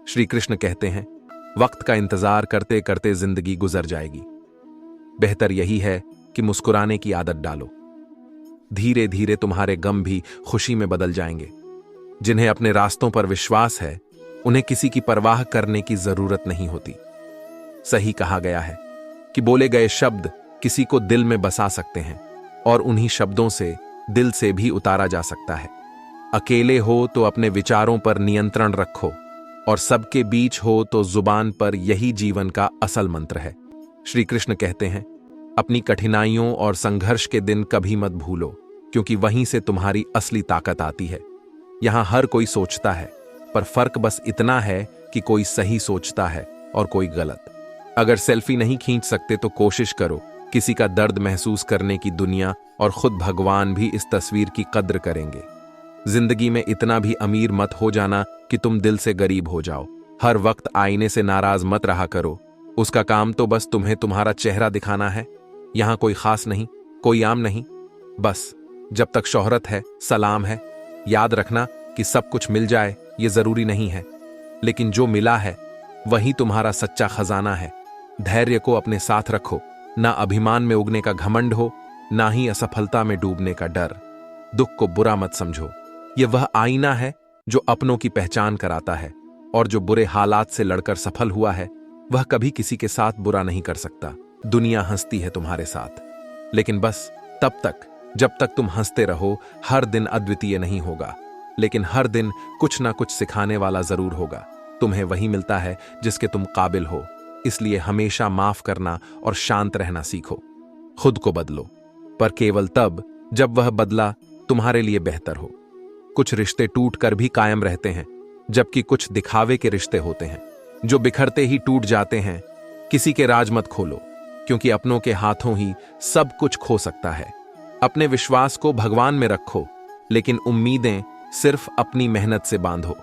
श्री कृष्ण कहते हैं, वक्त का इंतजार करते करते जिंदगी गुजर जाएगी। बेहतर यही है कि मुस्कुराने की आदत डालो। धीरे धीरे तुम्हारे गम भी खुशी में बदल जाएंगे। जिन्हें अपने रास्तों पर विश्वास है, उन्हें किसी की परवाह करने की जरूरत नहीं होती। सही कहा गया है कि बोले गए शब्द किसी को दिल में बसा सकते हैं और उन्हीं शब्दों से दिल से भी उतारा जा सकता है। अकेले हो तो अपने विचारों पर नियंत्रण रखो, और सबके बीच हो तो जुबान पर यही जीवन का असल मंत्र है। श्री कृष्ण कहते हैं, अपनी कठिनाइयों और संघर्ष के दिन कभी मत भूलो, क्योंकि वहीं से तुम्हारी असली ताकत आती है। यहां हर कोई सोचता है, पर फर्क बस इतना है कि कोई सही सोचता है और कोई गलत। अगर सेल्फी नहीं खींच सकते तो कोशिश करो किसी का दर्द महसूस करने की। दुनिया और खुद भगवान भी इस तस्वीर की कद्र करेंगे। जिंदगी में इतना भी अमीर मत हो जाना कि तुम दिल से गरीब हो जाओ। हर वक्त आईने से नाराज मत रहा करो, उसका काम तो बस तुम्हें तुम्हारा चेहरा दिखाना है। यहां कोई खास नहीं, कोई आम नहीं। बस जब तक शोहरत है, सलाम है। याद रखना कि सब कुछ मिल जाए ये जरूरी नहीं है, लेकिन जो मिला है वही तुम्हारा सच्चा खजाना है। धैर्य को अपने साथ रखो, ना अभिमान में उगने का घमंड हो, ना ही असफलता में डूबने का डर। दुख को बुरा मत समझो, यह वह आईना है जो अपनों की पहचान कराता है, और जो बुरे हालात से लड़कर सफल हुआ है वह कभी किसी के साथ बुरा नहीं कर सकता। दुनिया हंसती है तुम्हारे साथ, लेकिन बस तब तक जब तक तुम हंसते रहो। हर दिन अद्वितीय नहीं होगा, लेकिन हर दिन कुछ ना कुछ सिखाने वाला जरूर होगा। तुम्हें वही मिलता है जिसके तुम काबिल हो, इसलिए हमेशा माफ करना और शांत रहना सीखो। खुद को बदलो, पर केवल तब जब वह बदला तुम्हारे लिए बेहतर हो। कुछ रिश्ते टूट कर भी कायम रहते हैं, जबकि कुछ दिखावे के रिश्ते होते हैं जो बिखरते ही टूट जाते हैं। किसी के राज मत खोलो, क्योंकि अपनों के हाथों ही सब कुछ खो सकता है। अपने विश्वास को भगवान में रखो, लेकिन उम्मीदें सिर्फ अपनी मेहनत से बांधो।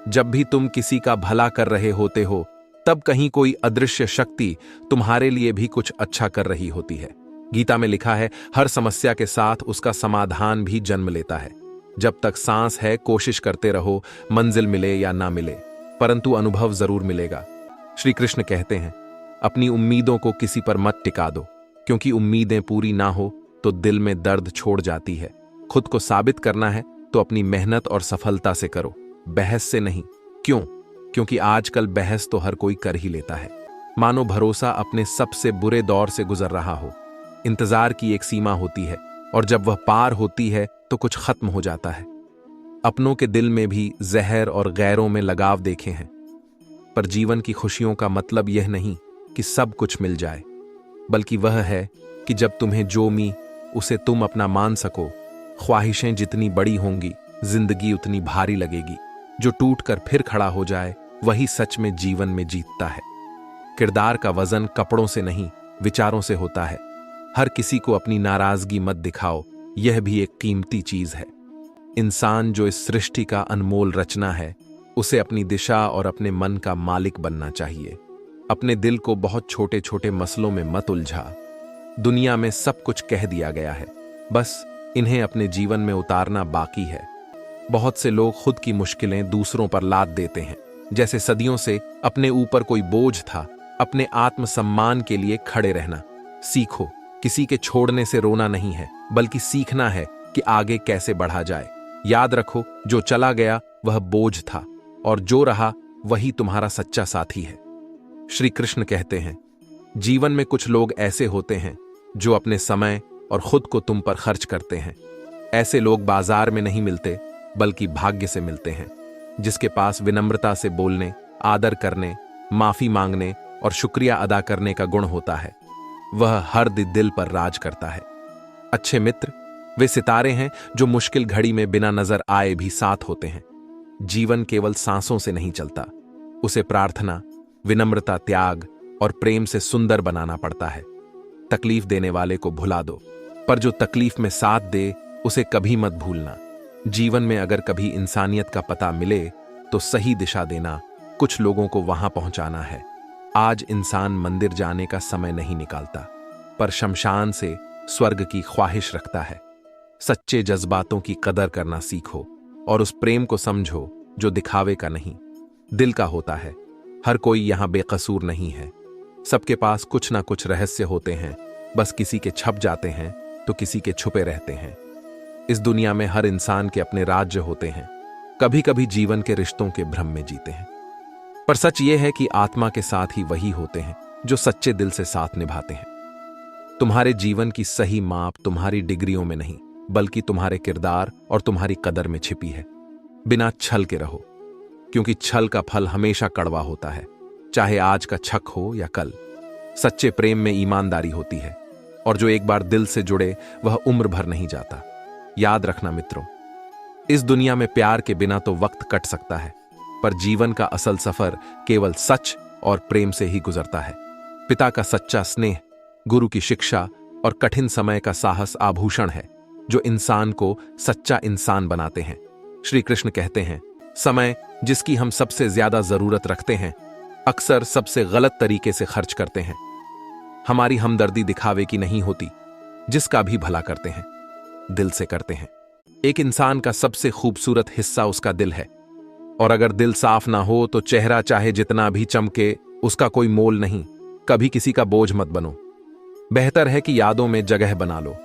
जब भी तुम किसी का भला कर रहे होते हो, तब कहीं कोई अदृश्य शक्ति तुम्हारे लिए भी कुछ अच्छा कर रही होती है। गीता में लिखा है, हर समस्या के साथ उसका समाधान भी जन्म लेता है। जब तक सांस है कोशिश करते रहो, मंजिल मिले या ना मिले, परंतु अनुभव जरूर मिलेगा। श्री कृष्ण कहते हैं, अपनी उम्मीदों को किसी पर मत टिका दो, क्योंकि उम्मीदें पूरी ना हो तो दिल में दर्द छोड़ जाती है। खुद को साबित करना है तो अपनी मेहनत और सफलता से करो, बहस से नहीं। क्यों? क्योंकि आजकल बहस तो हर कोई कर ही लेता है। मानो भरोसा अपने सबसे बुरे दौर से गुजर रहा हो। इंतजार की एक सीमा होती है, और जब वह पार होती है तो कुछ खत्म हो जाता है। अपनों के दिल में भी जहर और गैरों में लगाव देखे हैं, पर जीवन की खुशियों का मतलब यह नहीं कि सब कुछ मिल जाए, बल्कि वह है कि जब तुम्हें जो मी उसे तुम अपना मान सको। ख्वाहिशें जितनी बड़ी होंगी, जिंदगी उतनी भारी लगेगी। जो टूट कर फिर खड़ा हो जाए, वही सच में जीवन में जीतता है। किरदार का वजन कपड़ों से नहीं, विचारों से होता है। हर किसी को अपनी नाराजगी मत दिखाओ, यह भी एक कीमती चीज है। इंसान जो इस सृष्टि का अनमोल रचना है, उसे अपनी दिशा और अपने मन का मालिक बनना चाहिए। अपने दिल को बहुत छोटे छोटे मसलों में मत उलझा। दुनिया में सब कुछ कह दिया गया है, बस इन्हें अपने जीवन में उतारना बाकी है। बहुत से लोग खुद की मुश्किलें दूसरों पर लाद देते हैं, जैसे सदियों से अपने ऊपर कोई बोझ था। अपने आत्मसम्मान के लिए खड़े रहना सीखो। किसी के छोड़ने से रोना नहीं है, बल्कि सीखना है कि आगे कैसे बढ़ा जाए। याद रखो, जो चला गया वह बोझ था, और जो रहा वही तुम्हारा सच्चा साथी है। श्री कृष्ण कहते हैं, जीवन में कुछ लोग ऐसे होते हैं जो अपने समय और खुद को तुम पर खर्च करते हैं। ऐसे लोग बाजार में नहीं मिलते, बल्कि भाग्य से मिलते हैं। जिसके पास विनम्रता से बोलने, आदर करने, माफी मांगने और शुक्रिया अदा करने का गुण होता है, वह हर दिल पर राज करता है। अच्छे मित्र वे सितारे हैं जो मुश्किल घड़ी में बिना नजर आए भी साथ होते हैं। जीवन केवल सांसों से नहीं चलता, उसे प्रार्थना, विनम्रता, त्याग और प्रेम से सुंदर बनाना पड़ता है। तकलीफ देने वाले को भुला दो, पर जो तकलीफ में साथ दे उसे कभी मत भूलना। जीवन में अगर कभी इंसानियत का पता मिले तो सही दिशा देना, कुछ लोगों को वहां पहुंचाना है। आज इंसान मंदिर जाने का समय नहीं निकालता, पर शमशान से स्वर्ग की ख्वाहिश रखता है। सच्चे जज्बातों की कदर करना सीखो और उस प्रेम को समझो जो दिखावे का नहीं। दिल का होता है। हर कोई यहां बेकसूर नहीं है। सबके पास कुछ ना कुछ रहस्य होते हैं, बस किसी के छप जाते हैं तो किसी के छुपे रहते हैं। इस दुनिया में हर इंसान के अपने राज्य होते हैं। कभी कभी जीवन के रिश्तों के भ्रम में जीते हैं, पर सच यह है कि आत्मा के साथ ही वही होते हैं जो सच्चे दिल से साथ निभाते हैं। तुम्हारे जीवन की सही माप तुम्हारी डिग्रियों में नहीं, बल्कि तुम्हारे किरदार और तुम्हारी कदर में छिपी है। बिना छल के रहो, क्योंकि छल का फल हमेशा कड़वा होता है, चाहे आज का छक हो या कल। सच्चे प्रेम में ईमानदारी होती है, और जो एक बार दिल से जुड़े वह उम्र भर नहीं जाता। याद रखना मित्रों, इस दुनिया में प्यार के बिना तो वक्त कट सकता है, पर जीवन का असल सफर केवल सच और प्रेम से ही गुजरता है। पिता का सच्चा स्नेह, गुरु की शिक्षा और कठिन समय का साहस आभूषण है जो इंसान को सच्चा इंसान बनाते हैं। श्री कृष्ण कहते हैं, समय जिसकी हम सबसे ज्यादा जरूरत रखते हैं, अक्सर सबसे गलत तरीके से खर्च करते हैं। हमारी हमदर्दी दिखावे की नहीं होती, जिसका भी भला करते हैं दिल से करते हैं। एक इंसान का सबसे खूबसूरत हिस्सा उसका दिल है, और अगर दिल साफ ना हो तो चेहरा चाहे जितना भी चमके उसका कोई मोल नहीं। कभी किसी का बोझ मत बनो। बेहतर है कि यादों में जगह बना लो।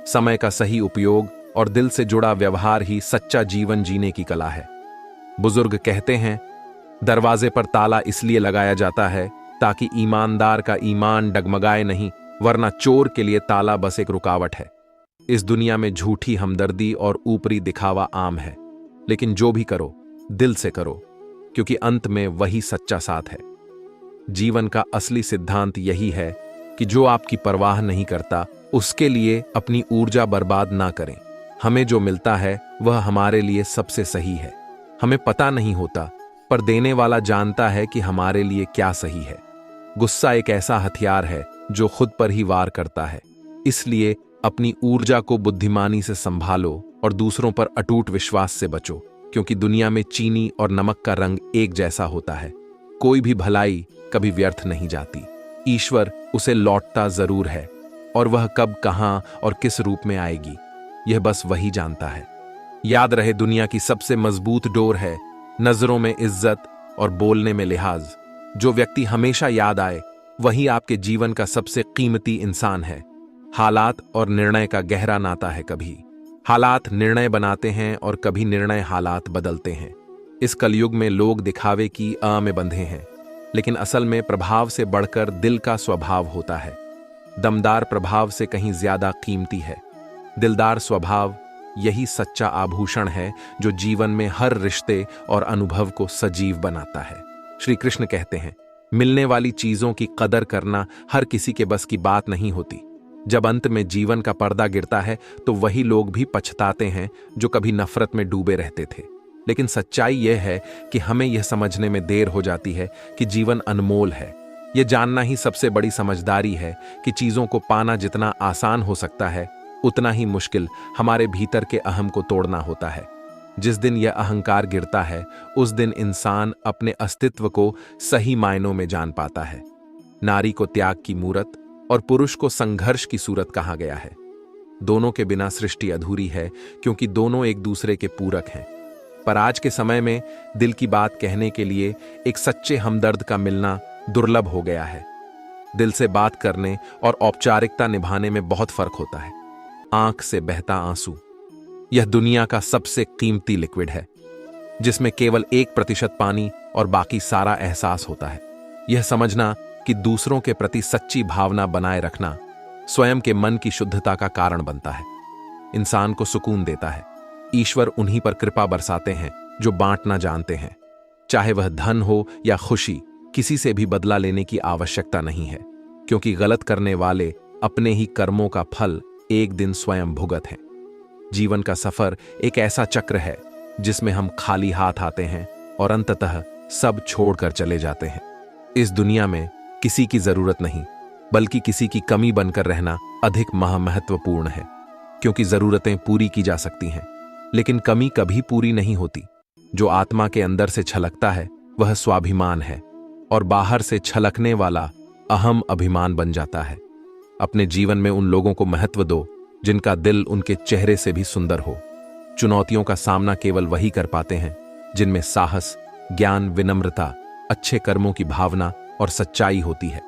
समय का सही उपयोग और दिल से जुड़ा व्यवहार ही सच्चा जीवन जीने की कला है। बुजुर्ग कहते हैं, दरवाजे पर ताला इसलिए लगाया जाता है ताकि ईमानदार का ईमान डगमगाए नहीं, वरना चोर के लिए ताला बस एक रुकावट है। इस दुनिया में झूठी हमदर्दी और ऊपरी दिखावा आम है, लेकिन जो भी करो दिल से करो, क्योंकि अंत में वही सच्चा साथ है। जीवन का असली सिद्धांत यही है कि जो आपकी परवाह नहीं करता उसके लिए अपनी ऊर्जा बर्बाद ना करें। हमें जो मिलता है वह हमारे लिए सबसे सही है। हमें पता नहीं होता, पर देने वाला जानता है कि हमारे लिए क्या सही है। गुस्सा एक ऐसा हथियार है जो खुद पर ही वार करता है। इसलिए अपनी ऊर्जा को बुद्धिमानी से संभालो और दूसरों पर अटूट विश्वास से बचो, क्योंकि दुनिया में चीनी और नमक का रंग एक जैसा होता है। कोई भी भलाई कभी व्यर्थ नहीं जाती। ईश्वर उसे लौटता जरूर है, और वह कब, कहां और किस रूप में आएगी यह बस वही जानता है। याद रहे, दुनिया की सबसे मजबूत डोर है नजरों में इज्जत और बोलने में लिहाज। जो व्यक्ति हमेशा याद आए वही आपके जीवन का सबसे कीमती इंसान है। हालात और निर्णय का गहरा नाता है। कभी हालात निर्णय बनाते हैं और कभी निर्णय हालात बदलते हैं। इस कलयुग में लोग दिखावे की में बंधे हैं, लेकिन असल में प्रभाव से बढ़कर दिल का स्वभाव होता है। दमदार प्रभाव से कहीं ज्यादा कीमती है दिलदार स्वभाव। यही सच्चा आभूषण है जो जीवन में हर रिश्ते और अनुभव को सजीव बनाता है। श्री कृष्ण कहते हैं, मिलने वाली चीजों की कदर करना हर किसी के बस की बात नहीं होती। जब अंत में जीवन का पर्दा गिरता है तो वही लोग भी पछताते हैं जो कभी नफरत में डूबे रहते थे। लेकिन सच्चाई यह है कि हमें यह समझने में देर हो जाती है कि जीवन अनमोल है। यह जानना ही सबसे बड़ी समझदारी है कि चीजों को पाना जितना आसान हो सकता है, उतना ही मुश्किल हमारे भीतर के अहम को तोड़ना होता है। जिस दिन यह अहंकार गिरता है, उस दिन इंसान अपने अस्तित्व को सही मायनों में जान पाता है। नारी को त्याग की मूरत और पुरुष को संघर्ष की सूरत कहा गया है। दोनों के बिना सृष्टि अधूरी है, क्योंकि दोनों एक दूसरे के पूरक हैं। पर आज के समय में दिल की बात कहने के लिए एक सच्चे हमदर्द का मिलना दुर्लभ हो गया है। दिल से बात करने और औपचारिकता निभाने में बहुत फर्क होता है। आंख से बहता आंसू, यह दुनिया का सबसे कीमती लिक्विड है, जिसमें केवल 1% पानी और बाकी सारा एहसास होता है। यह समझना कि दूसरों के प्रति सच्ची भावना बनाए रखना स्वयं के मन की शुद्धता का कारण बनता है, इंसान को सुकून देता है। ईश्वर उन्हीं पर कृपा बरसाते हैं जो बांटना जानते हैं। चाहे वह धन हो या खुशी, किसी से भी बदला लेने की आवश्यकता नहीं है, क्योंकि गलत करने वाले अपने ही कर्मों का फल एक दिन स्वयं भुगत हैं। जीवन का सफर एक ऐसा चक्र है जिसमें हम खाली हाथ आते हैं और अंततः सब छोड़कर चले जाते हैं। इस दुनिया में किसी की जरूरत नहीं, बल्कि किसी की कमी बनकर रहना अधिक महत्वपूर्ण है, क्योंकि जरूरतें पूरी की जा सकती हैं, लेकिन कमी कभी पूरी नहीं होती। जो आत्मा के अंदर से छलकता है वह स्वाभिमान है, और बाहर से छलकने वाला अहम अभिमान बन जाता है। अपने जीवन में उन लोगों को महत्व दो जिनका दिल उनके चेहरे से भी सुंदर हो। चुनौतियों का सामना केवल वही कर पाते हैं जिनमें साहस, ज्ञान, विनम्रता, अच्छे कर्मों की भावना और सच्चाई होती है।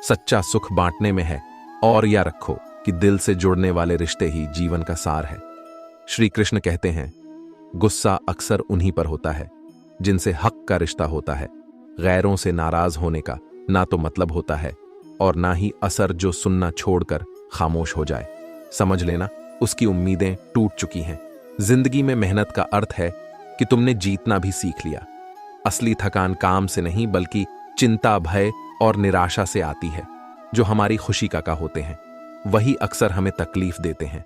सच्चा सुख बांटने में है, और या रखो कि दिल से जुड़ने वाले रिश्ते ही जीवन का सार है। श्री कृष्ण कहते हैं, गुस्सा अक्सर उन्हीं पर होता है जिनसे हक का रिश्ता होता है। गैरों से नाराज होने का ना तो मतलब होता है और ना ही असर जो सुनना छोड़कर खामोश हो जाए। समझ लेना, उसकी उम्मीदें टूट चुकी हैं। जिंदगी में मेहनत का अर्थ है कि तुमने जीतना भी सीख लिया। असली थकान काम से नहीं बल्कि चिंता, भय और निराशा से आती है, जो हमारी खुशी का होते हैं। वही अक्सर हमें तकलीफ देते हैं।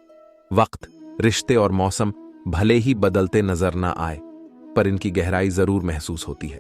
वक्त, रिश्ते और मौसम भले ही बदलते नजर ना आए, पर इनकी गहराई जरूर महसूस होती है।